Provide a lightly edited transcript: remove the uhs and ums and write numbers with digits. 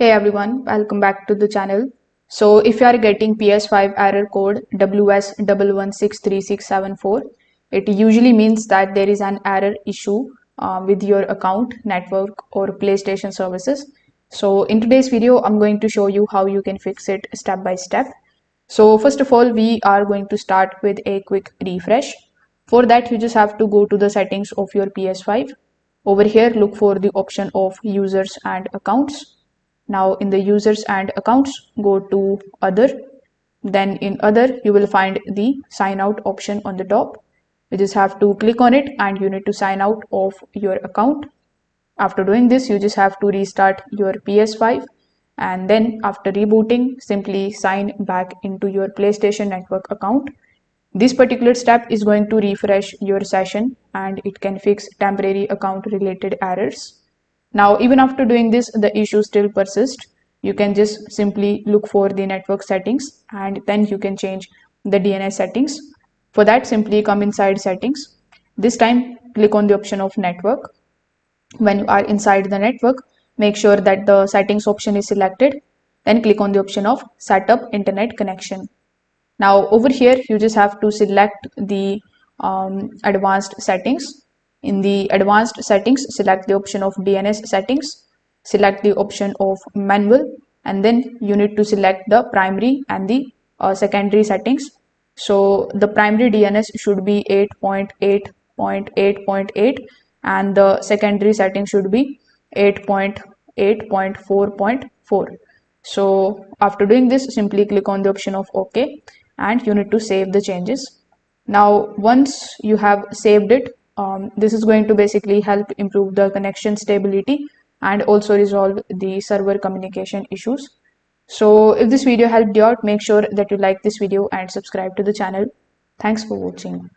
Hey everyone, welcome back to the channel. So if you are getting PS5 error code WS11163674, it usually means that there is an error issue with your account, network or PlayStation services. So in today's video, I'm going to show you how you can fix it step by step. So first of all, we are going to start with a quick refresh. For that, you just have to go to the settings of your PS5. Over here, look for the option of users and accounts. Now in the users and accounts, go to other. Then in other, you will find the sign out option on the top. You just have to click on it and you need to sign out of your account. After doing this, you just have to restart your PS5 and then after rebooting, simply sign back into your PlayStation Network account. This particular step is going to refresh your session and it can fix temporary account related errors. Now, even after doing this, the issue still persists. You can just simply look for the network settings and then you can change the DNS settings. For that, simply come inside settings. This time, click on the option of network. When you are inside the network, make sure that the settings option is selected. Then click on the option of setup internet connection. Now over here, you just have to select the advanced settings. In the advanced settings, select the option of DNS settings, select the option of manual, and then you need to select the primary and the secondary settings. So the primary DNS should be 8.8.8.8 and the secondary setting should be 8.8.4.4. So after doing this, simply click on the option of OK and you need to save the changes. Now once you have saved it, this is going to basically help improve the connection stability and also resolve the server communication issues. So if this video helped you out, make sure that you like this video and subscribe to the channel. Thanks for watching.